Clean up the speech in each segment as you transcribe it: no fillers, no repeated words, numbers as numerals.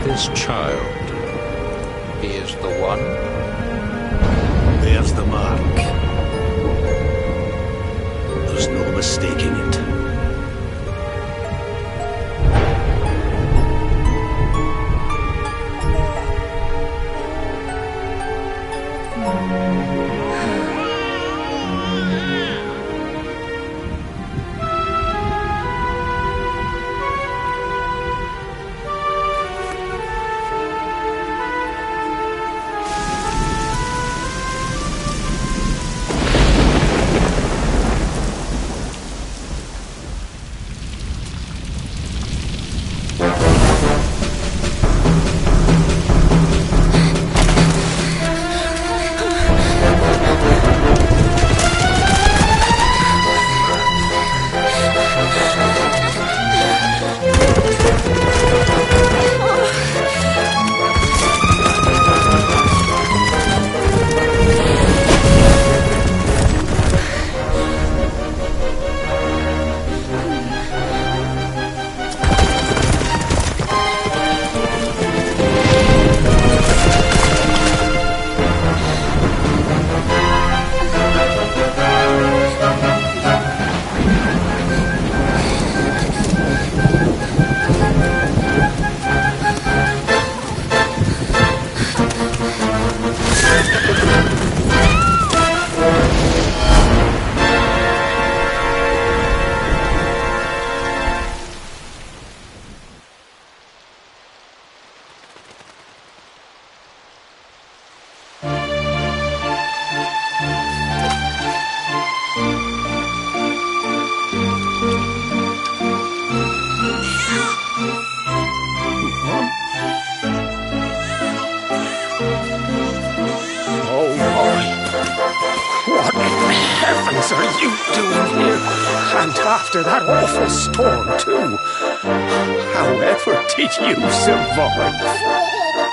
This child, he is the one? There's the mark. There's no mistaking it. What in heavens are you doing here? And after that awful storm, too. However did you survive?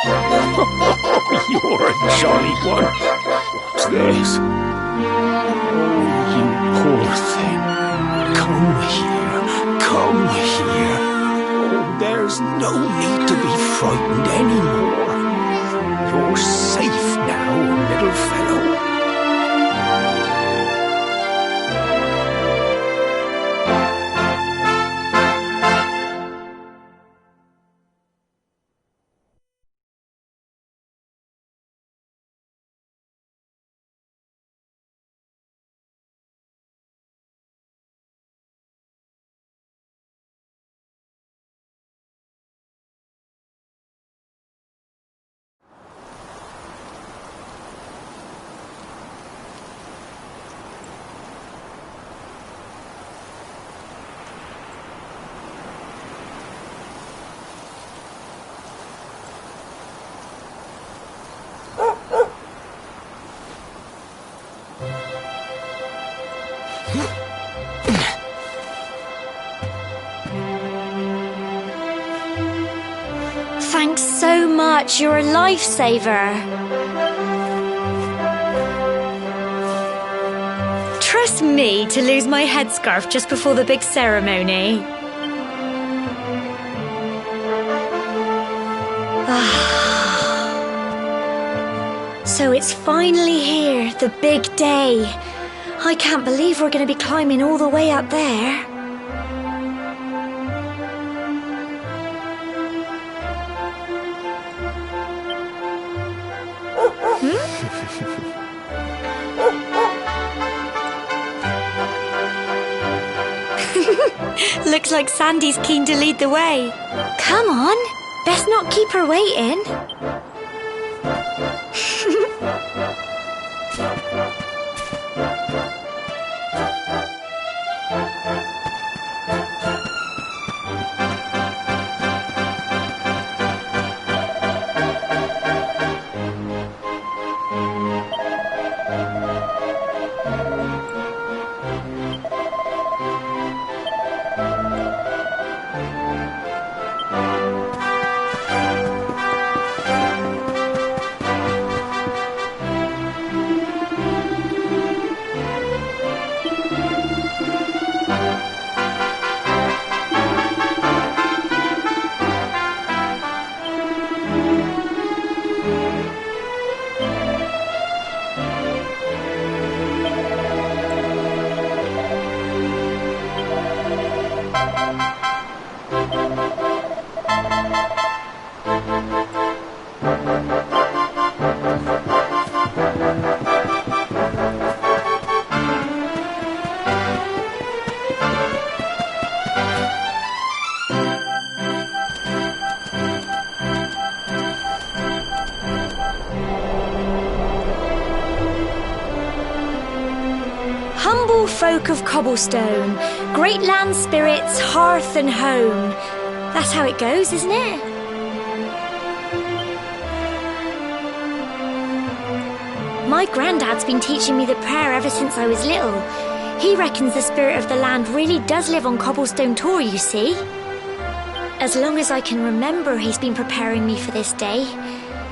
Oh, you're a jolly one. What's this? Oh, you poor thing. Come here. Come here. Oh, there's no need to be frightened anymore. You're safe now, little fellow. Thanks so much. You're a lifesaver. Trust me to lose my headscarf just before the big ceremony. So it's finally here, the big day. I can't believe we're going to be climbing all the way up there. Looks like Sandy's keen to lead the way. Come on, best not keep her waiting. Humble folk of cobblestone, great land spirits, hearth and home. That's how it goes, isn't it? My granddad's been teaching me the prayer ever since I was little. He reckons the spirit of the land really does live on Cobblestone Tor, you see. As long as I can remember, he's been preparing me for this day.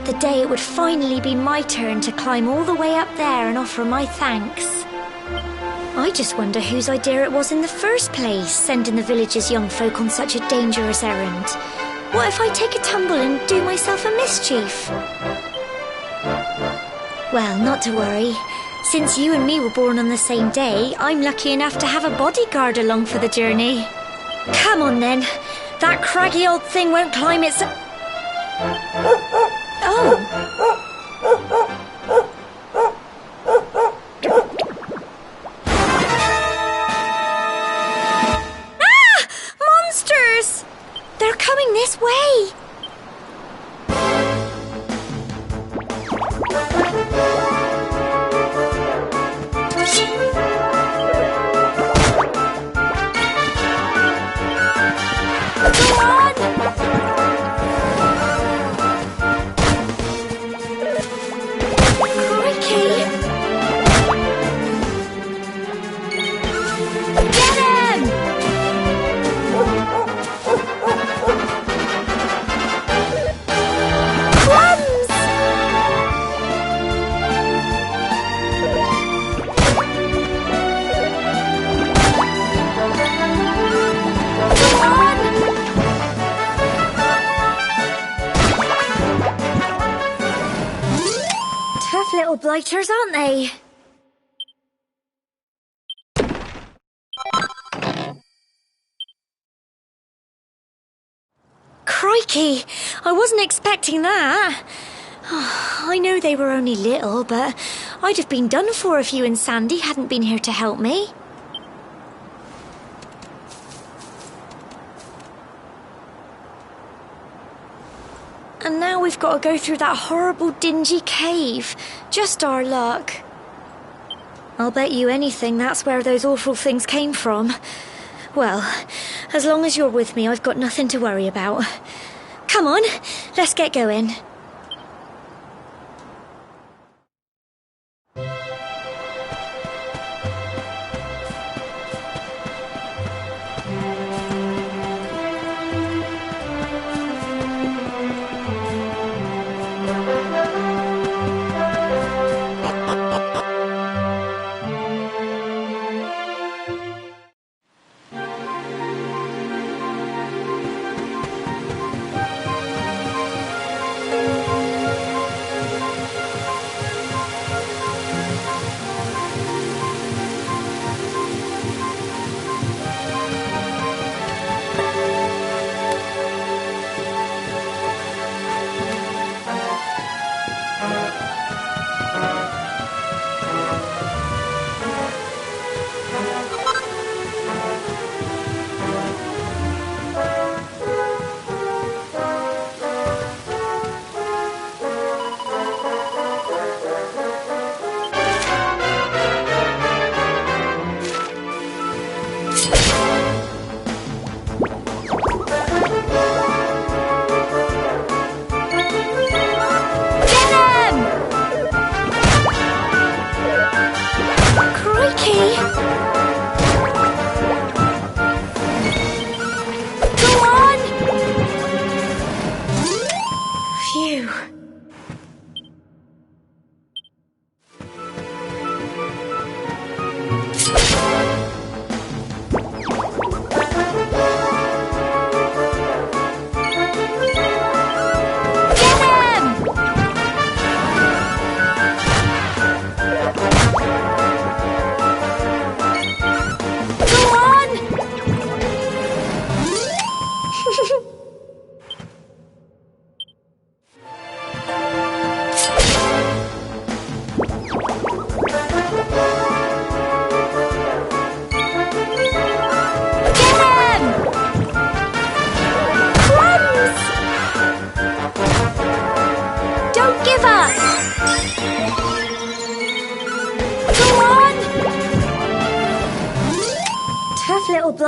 The day it would finally be my turn to climb all the way up there and offer my thanks. I just wonder whose idea it was in the first place, sending the village's young folk on such a dangerous errand. What if I take a tumble and do myself a mischief? Well, not to worry. Since you and me were born on the same day, I'm lucky enough to have a bodyguard along for the journey. Come on then. That craggy old thing won't climb its... Oh! They're coming this way! Go on! Crikey! Get him! Tough little blighters, aren't they? Crikey! I wasn't expecting that. I know they were only little, but I'd have been done for if you and Sandy hadn't been here to help me. And now we've got to go through that horrible dingy cave. Just our luck. I'll bet you anything that's where those awful things came from. Well, as long as you're with me, I've got nothing to worry about. Come on, let's get going.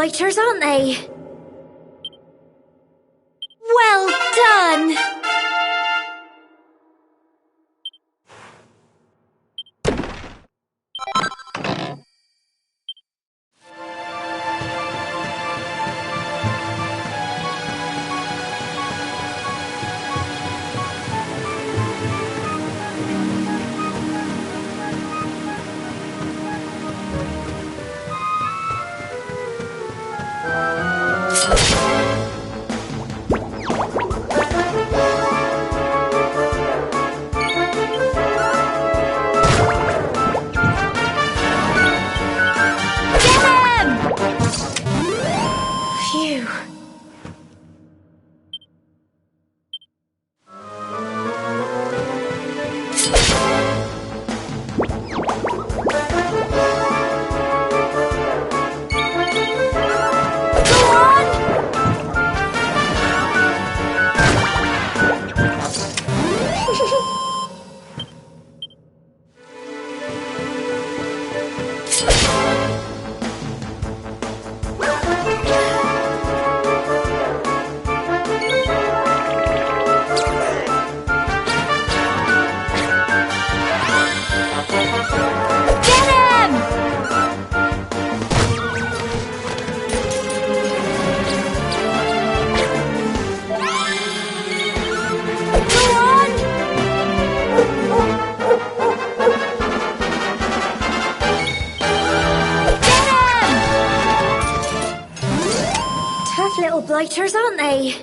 blighters, aren't they? Well done! Phew. Tough little blighters, aren't they?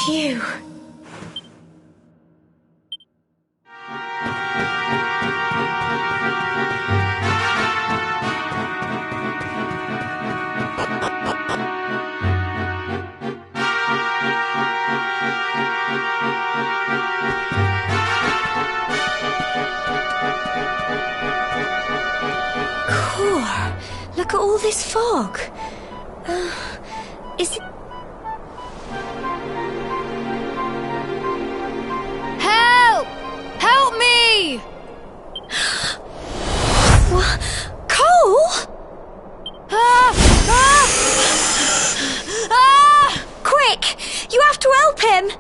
Phew. Core, look at all this fog. Is it... Help! Help me! What? Cole? Ah! Ah! Ah! Quick! You have to help him!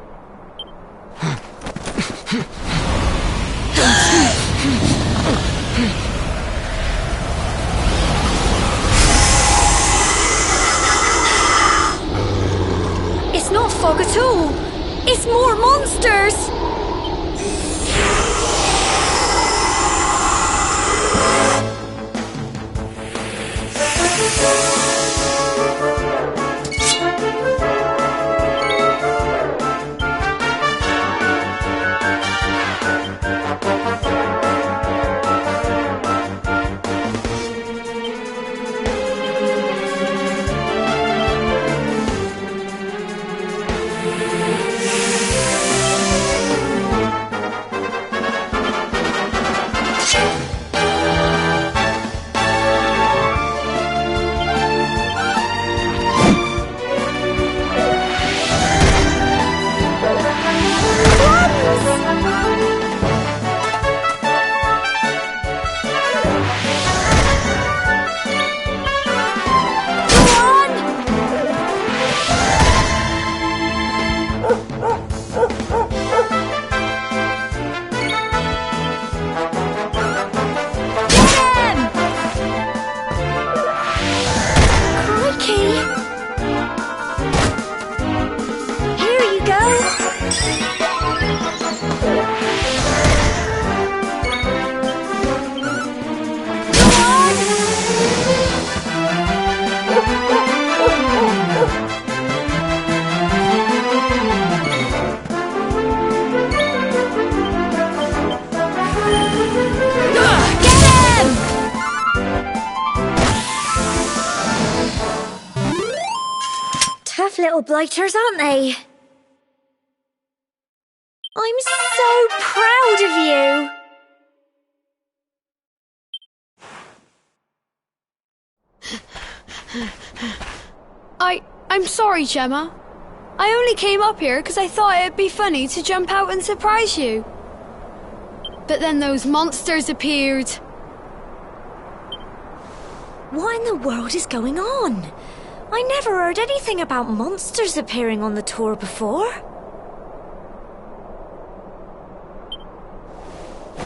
It's not fog at all. It's more monsters! tough little blighters, aren't they? I'm so proud of you! I'm sorry, Gemma. I only came up here because I thought it'd be funny to jump out and surprise you. But then those monsters appeared. What in the world is going on? I never heard anything about monsters appearing on the tour before.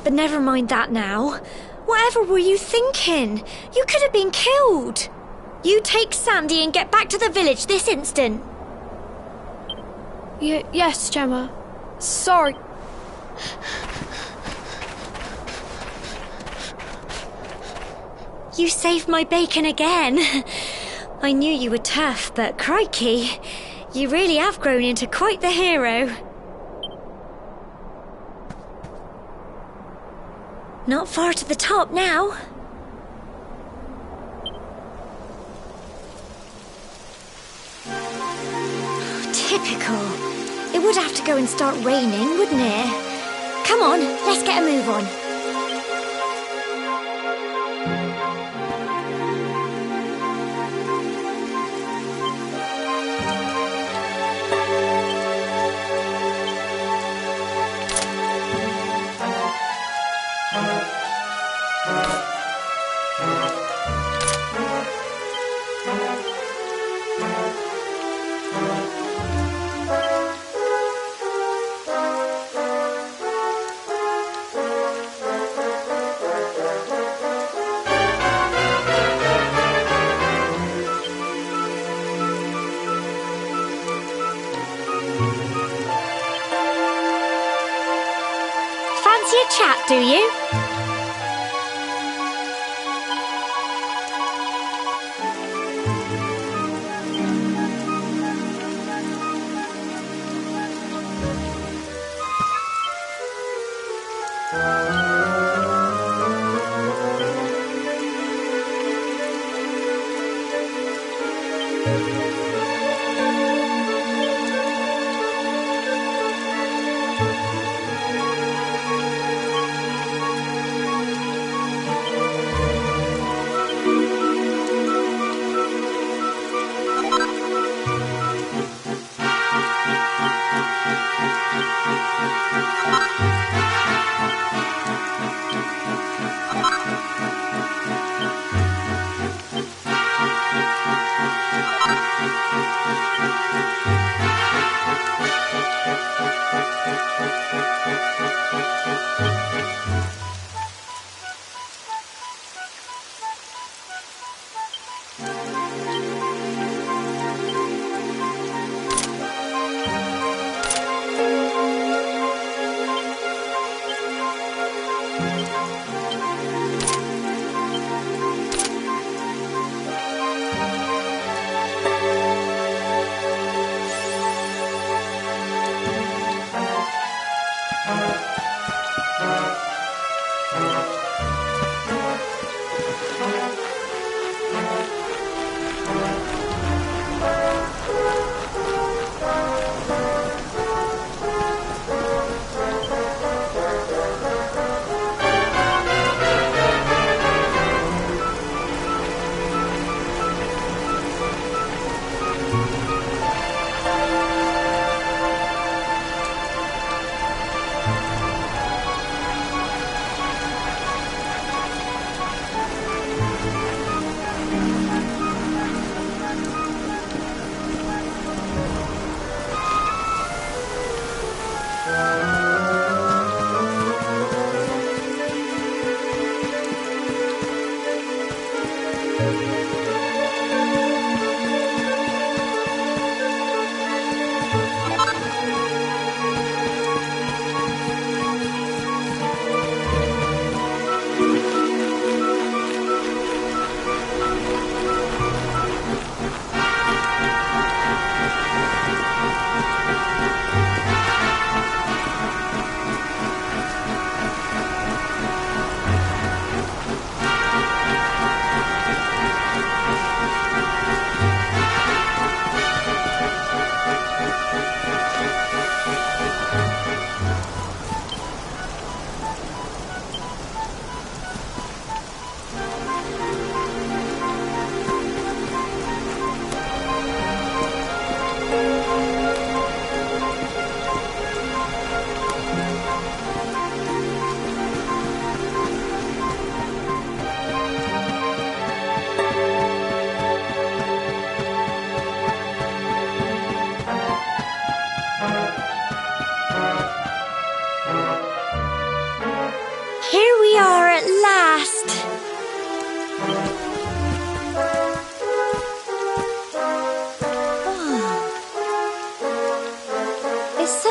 But never mind that now. Whatever were you thinking? You could have been killed. You take Sandy and get back to the village this instant. Yes, Gemma. Sorry. You saved my bacon again. I knew you were tough, but crikey, you really have grown into quite the hero. Not far to the top now. Typical. It would have to go and start raining, wouldn't it? Come on, let's get a move on. Fancy a chat, do you?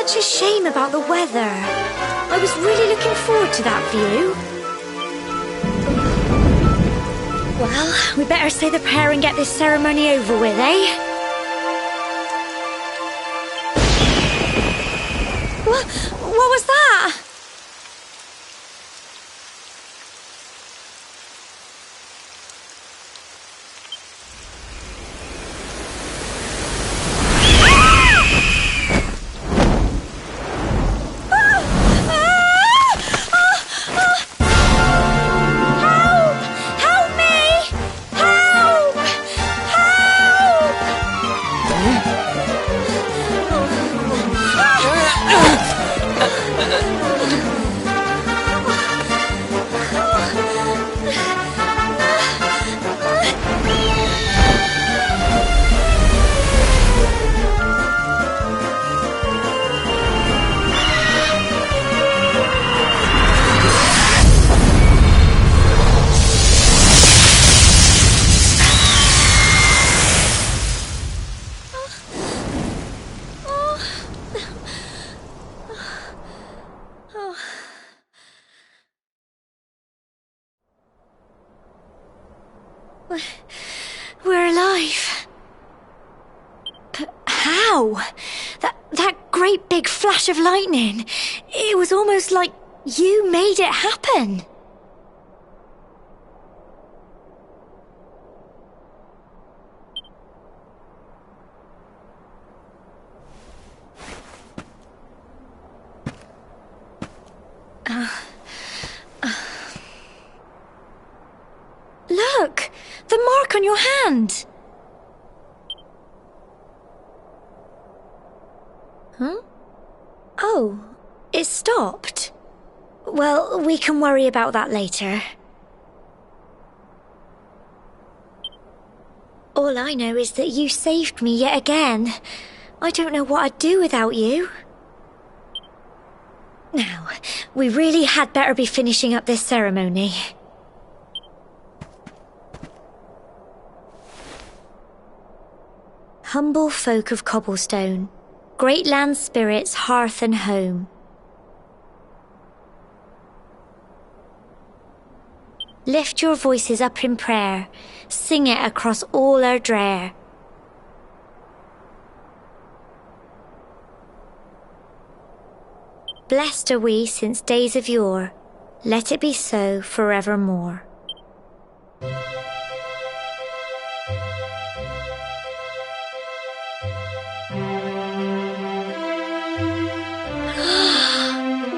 such a shame about the weather. I was really looking forward to that view. Well, we better say the prayer and get this ceremony over with, eh? What was that? We're alive. But how? That great big flash of lightning. It was almost like you made it happen. Look! The mark on your hand! Huh? Oh, it stopped. Well, we can worry about that later. All I know is that you saved me yet again. I don't know what I'd do without you. Now, we really had better be finishing up this ceremony. Humble folk of cobblestone, great land spirits, hearth and home. Lift your voices up in prayer, sing it across all our drear. Blessed are we since days of yore, let it be so forevermore.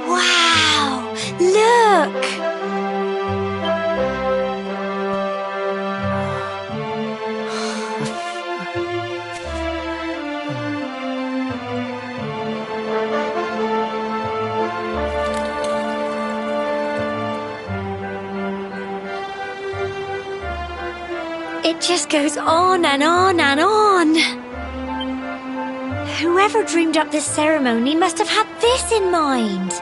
Wow! Look! It just goes on and on and on. Whoever dreamed up this ceremony must have had this in mind.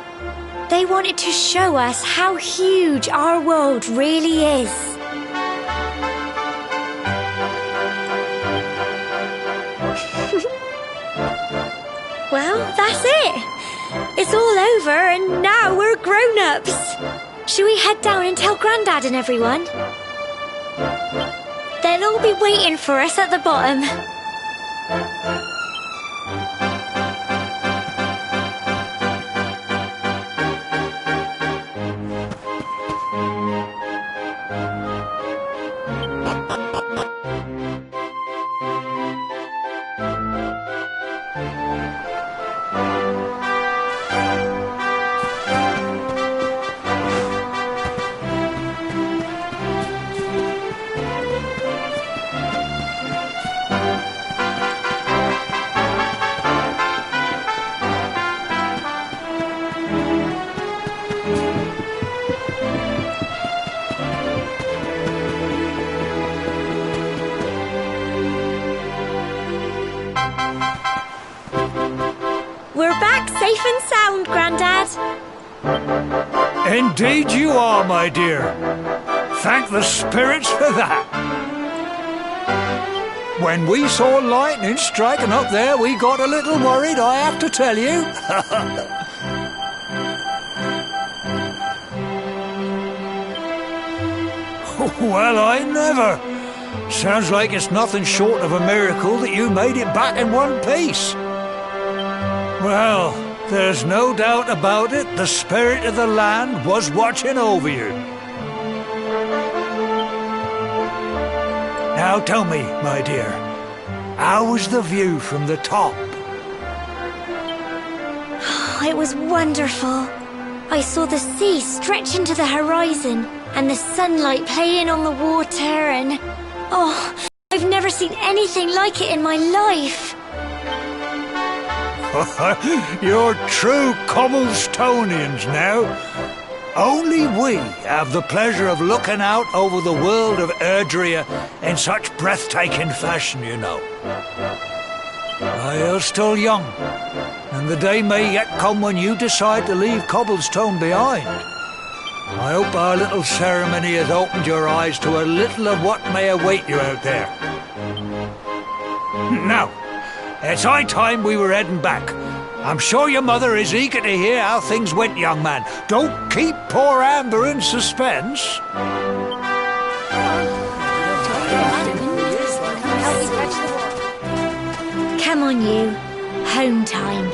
They wanted to show us how huge our world really is. Well, that's it. It's all over and now we're grown-ups. Shall we head down and tell Grandad and everyone? They'll all be waiting for us at the bottom. Safe and sound, Grandad. Indeed you are, my dear. Thank the spirits for that. When we saw lightning striking up there, we got a little worried, I have to tell you. Well, I never. Sounds like it's nothing short of a miracle that you made it back in one piece. Well, there's no doubt about it, the spirit of the land was watching over you. Now tell me, my dear, how was the view from the top? It was wonderful. I saw the sea stretch into the horizon and the sunlight playing on the water and... Oh, I've never seen anything like it in my life. You're true Cobblestonians now. Only we have the pleasure of looking out over the world of Erdrea in such breathtaking fashion, you know. You're still young, and the day may yet come when you decide to leave Cobblestone behind. I hope our little ceremony has opened your eyes to a little of what may await you out there. Now, it's high time we were heading back. I'm sure your mother is eager to hear how things went, young man. Don't keep poor Amber in suspense. Come on, you. Home time.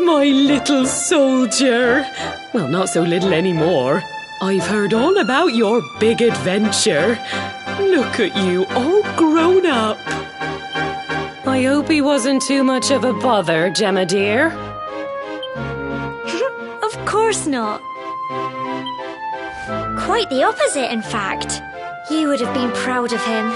My little soldier. Well, not so little anymore. I've heard all about your big adventure. Look at you, all grown up. I hope he wasn't too much of a bother, Gemma dear. Of course not. Quite the opposite, in fact. You would have been proud of him.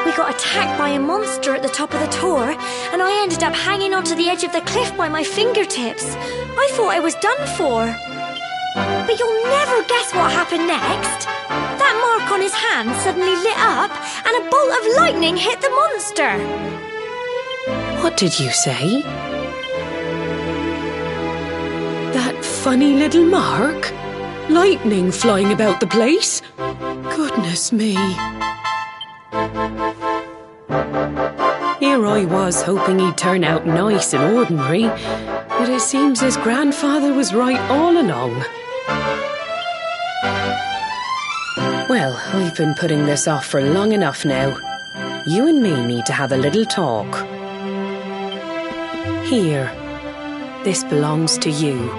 We got attacked by a monster at the top of the tor, and I ended up hanging onto the edge of the cliff by my fingertips. I thought I was done for. But you'll never guess what happened next. That mark on his hand suddenly lit up, and a bolt of lightning hit the monster. What did you say? That funny little mark? Lightning flying about the place? Goodness me. Here I was hoping he'd turn out nice and ordinary, but it seems his grandfather was right all along. Well, I've been putting this off for long enough now. You and me need to have a little talk. Here, this belongs to you.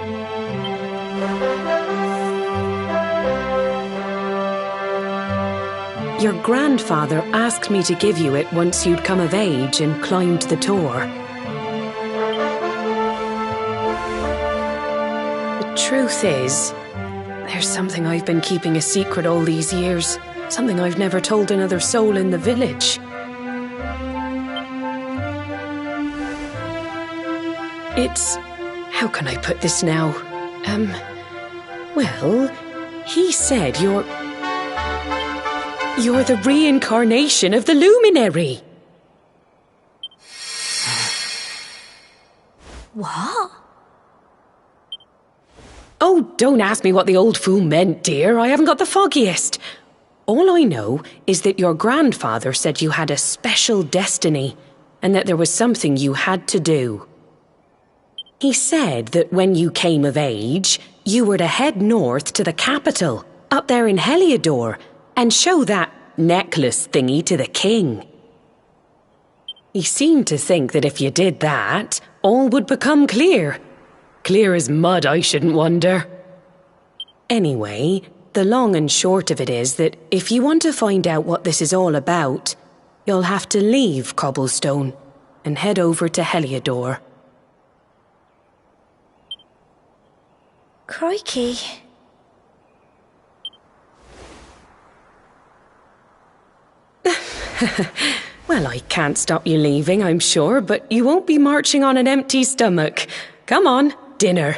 Your grandfather asked me to give you it once you'd come of age and climbed the tor. The truth is, there's something I've been keeping a secret all these years. Something I've never told another soul in the village. It's... how can I put this now? Well, he said you're You're the reincarnation of the luminary. What? Oh, don't ask me what the old fool meant, dear. I haven't got the foggiest. All I know is that your grandfather said you had a special destiny and that there was something you had to do. He said that when you came of age, you were to head north to the capital, up there in Heliodor, and show that necklace thingy to the king. He seemed to think that if you did that, all would become clear. Clear as mud, I shouldn't wonder. Anyway, the long and short of it is that if you want to find out what this is all about, you'll have to leave Cobblestone and head over to Heliodor. Crikey. Well, I can't stop you leaving, I'm sure, but you won't be marching on an empty stomach. Come on, dinner.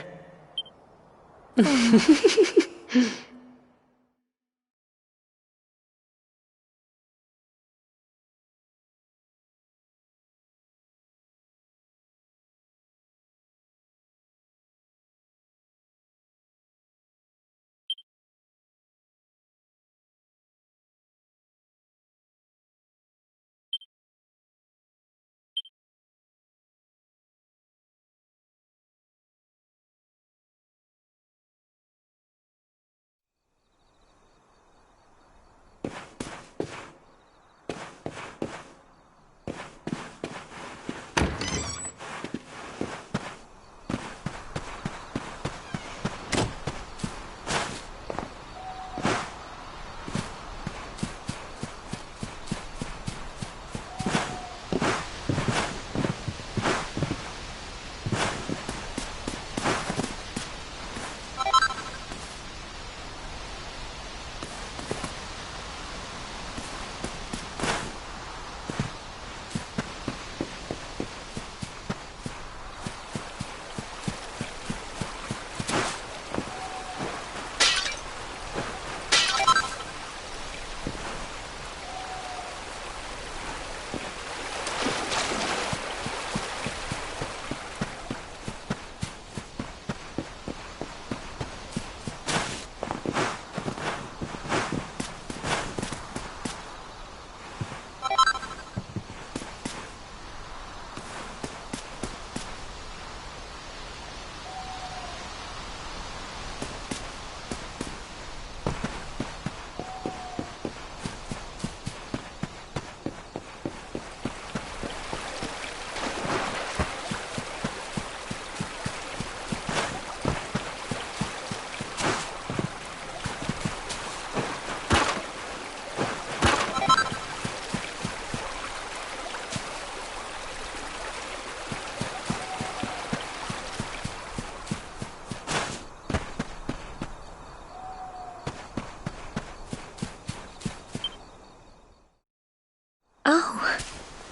Oh,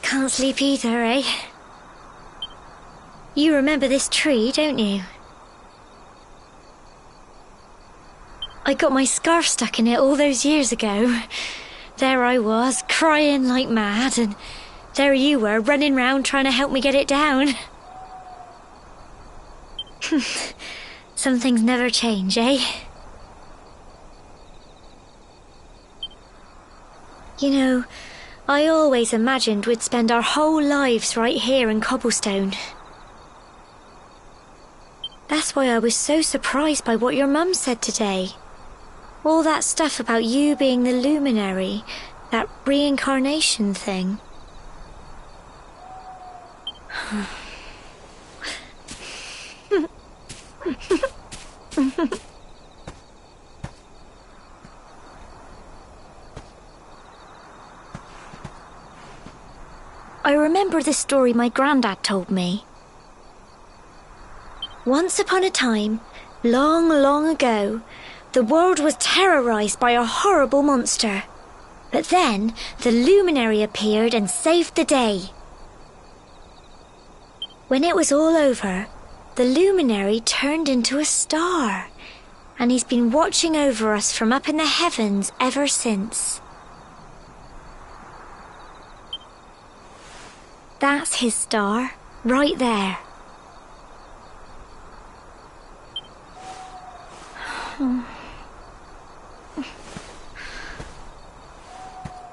can't sleep either, eh? You remember this tree, don't you? I got my scarf stuck in it all those years ago. There I was, crying like mad, and there you were, running round trying to help me get it down. Some things never change, eh? You know, I always imagined we'd spend our whole lives right here in Cobblestone. That's why I was so surprised by what your mum said today. All that stuff about you being the luminary, that reincarnation thing. I remember the story my granddad told me. Once upon a time, long, long ago, the world was terrorized by a horrible monster. But then, the luminary appeared and saved the day. When it was all over, the luminary turned into a star, and he's been watching over us from up in the heavens ever since. That's his star, right there.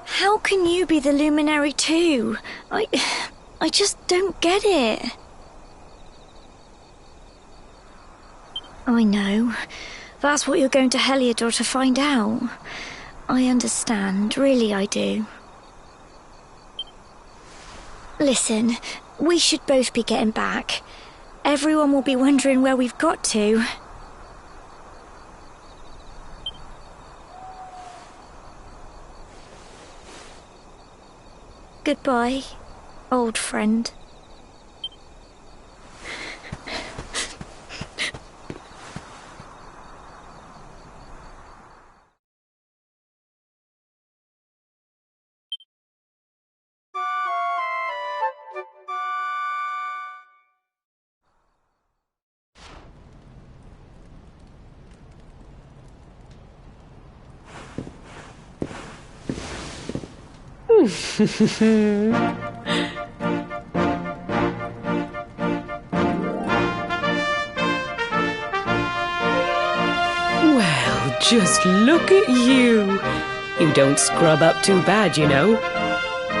How can you be the luminary too? I just don't get it. I know. That's what you're going to Heliodor to find out. I understand, really I do. Listen, we should both be getting back. Everyone will be wondering where we've got to. Goodbye, old friend. Well, just look at you. You don't scrub up too bad, you know.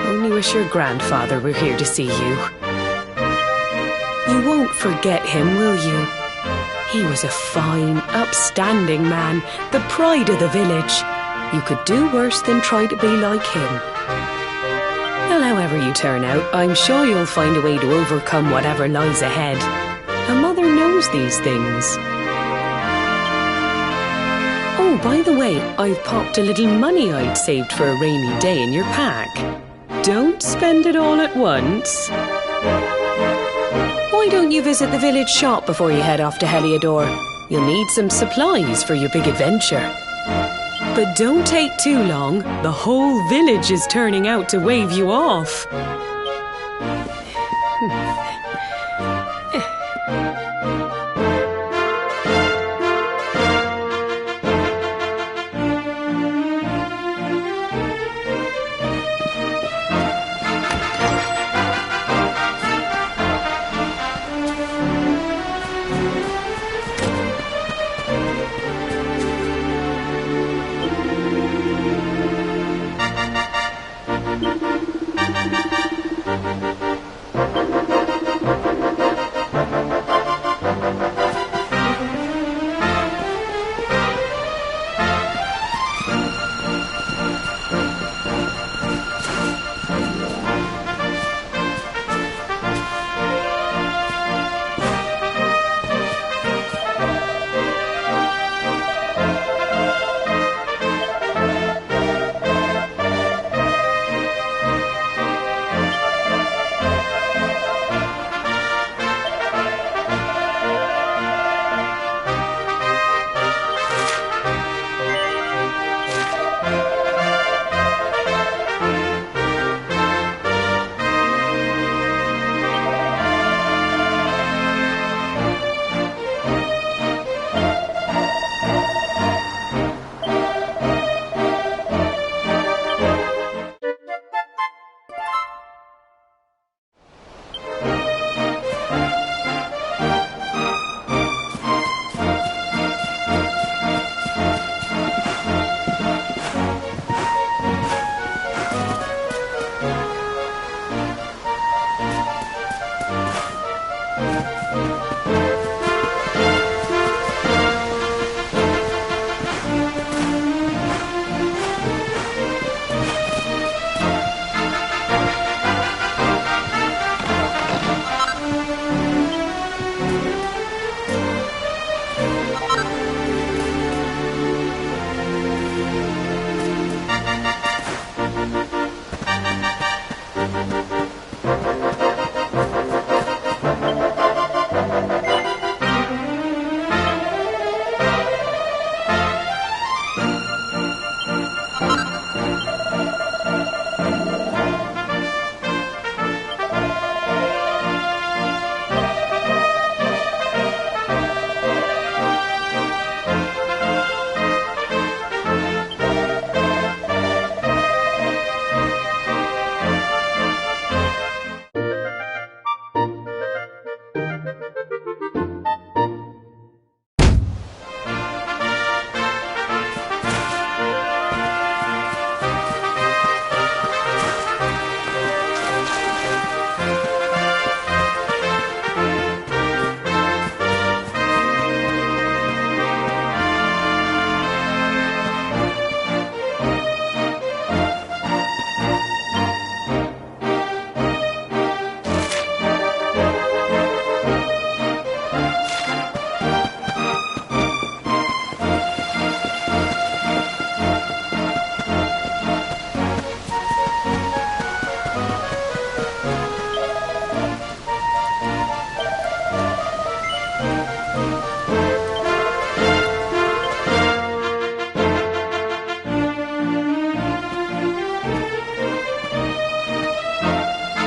Only wish your grandfather were here to see you. You won't forget him, will you? He was a fine, upstanding man, the pride of the village. You could do worse than try to be like him. Well, however you turn out, I'm sure you'll find a way to overcome whatever lies ahead. A mother knows these things. Oh, by the way, I've popped a little money I'd saved for a rainy day in your pack. Don't spend it all at once. Why don't you visit the village shop before you head off to Heliodor? You'll need some supplies for your big adventure. But don't take too long. The whole village is turning out to wave you off.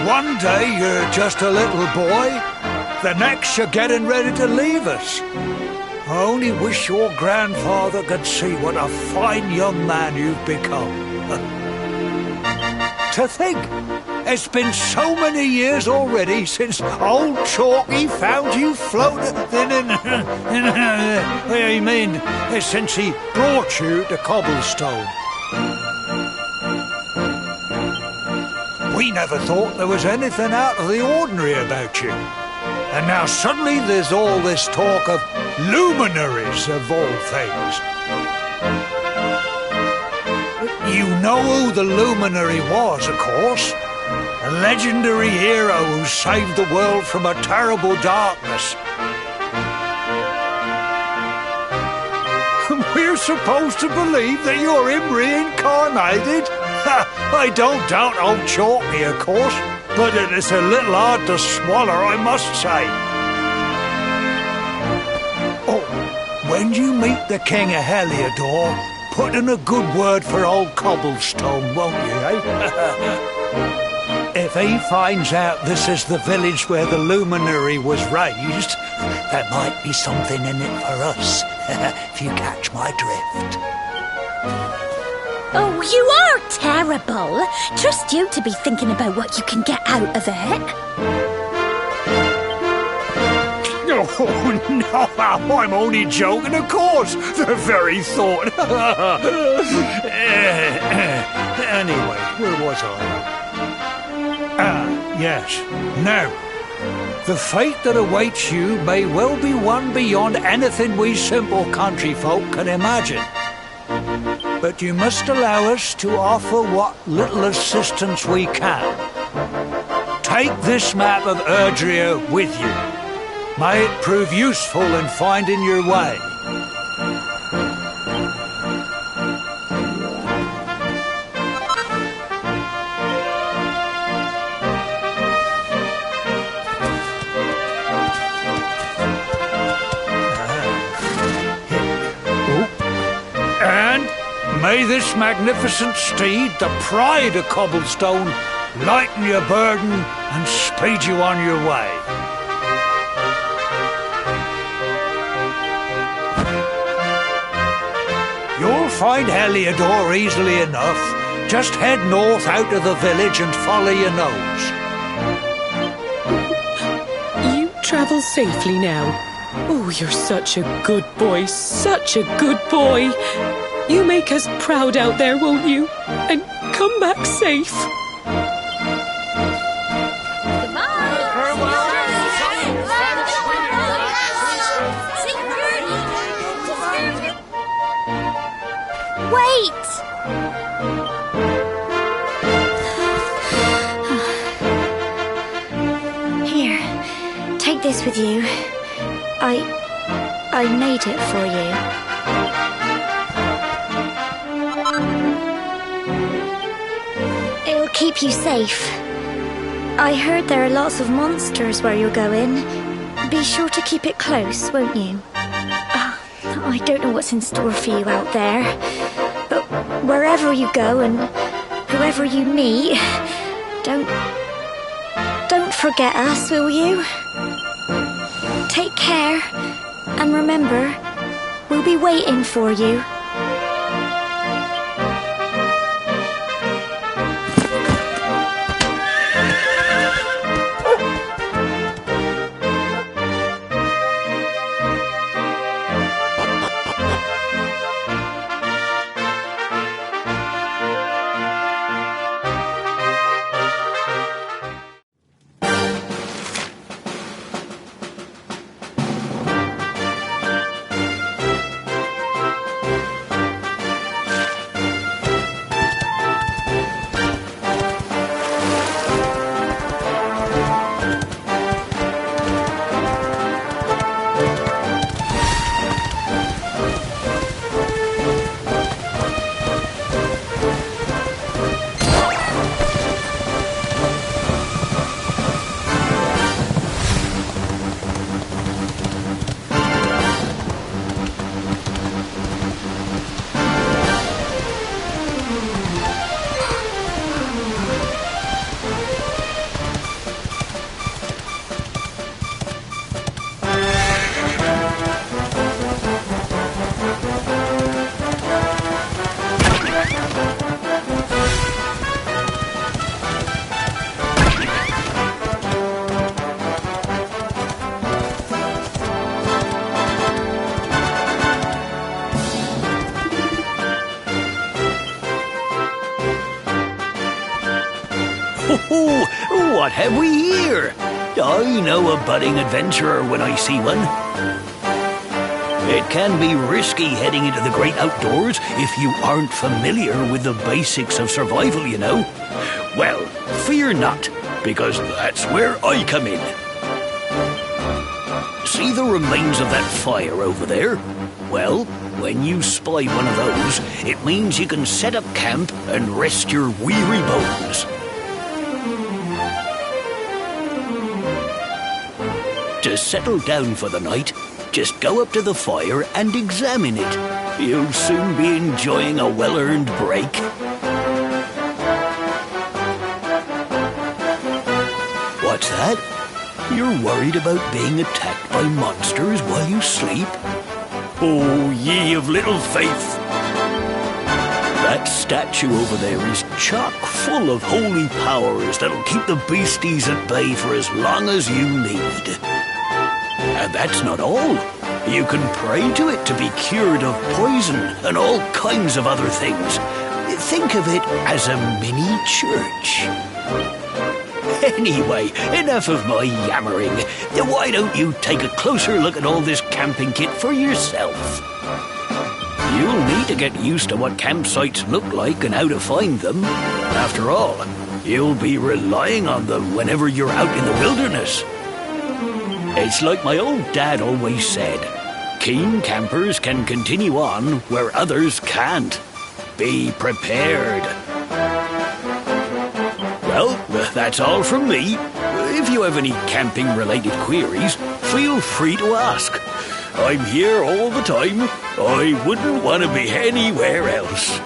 One day you're just a little boy, the next you're getting ready to leave us. I only wish your grandfather could see what a fine young man you've become. To think, it's been so many years already since old Chalky found you floating I mean, since he brought you to Cobblestone. We never thought there was anything out of the ordinary about you. And now suddenly there's all this talk of luminaries of all things. You know who the luminary was, of course. A legendary hero who saved the world from a terrible darkness. We're supposed to believe that you're him reincarnated? I don't doubt old Chalky, of course, but it is a little hard to swallow, I must say. Oh, when you meet the King of Heliodor, put in a good word for old Cobblestone, won't you, eh? If he finds out this is the village where the luminary was raised, there might be something in it for us, if you catch my drift. Oh, you are terrible. Trust you to be thinking about what you can get out of it. Oh, no, I'm only joking, of course. The very thought. Anyway, where was I? Yes. Now, the fate that awaits you may well be one beyond anything we simple country folk can imagine. But you must allow us to offer what little assistance we can. Take this map of Erdrea with you. May it prove useful in finding your way. May this magnificent steed, the pride of Cobblestone, lighten your burden and speed you on your way. You'll find Heliodor easily enough. Just head north out of the village and follow your nose. You travel safely now. Oh, you're such a good boy, such a good boy. You make us proud out there, won't you? And come back safe. Wait! Here, take this with you. I made it for you. Keep you safe. I heard there are lots of monsters where you're going. Be sure to keep it close, won't you? I don't know what's in store for you out there, but wherever you go and whoever you meet, don't forget us, will you? Take care, and remember, we'll be waiting for you. Oh, what have we here? I know a budding adventurer when I see one. It can be risky heading into the great outdoors if you aren't familiar with the basics of survival, you know. Well, fear not, because that's where I come in. See the remains of that fire over there? Well, when you spy one of those, it means you can set up camp and rest your weary bones. To settle down for the night, just go up to the fire and examine it. You'll soon be enjoying a well-earned break. What's that? You're worried about being attacked by monsters while you sleep? Oh, ye of little faith! That statue over there is chock full of holy powers that'll keep the beasties at bay for as long as you need. And that's not all. You can pray to it to be cured of poison and all kinds of other things. Think of it as a mini church. Anyway, enough of my yammering. Why don't you take a closer look at all this camping kit for yourself? You'll need to get used to what campsites look like and how to find them. After all, you'll be relying on them whenever you're out in the wilderness. It's like my old dad always said, keen campers can continue on where others can't. Be prepared. Well, that's all from me. If you have any camping-related queries, feel free to ask. I'm here all the time. I wouldn't want to be anywhere else.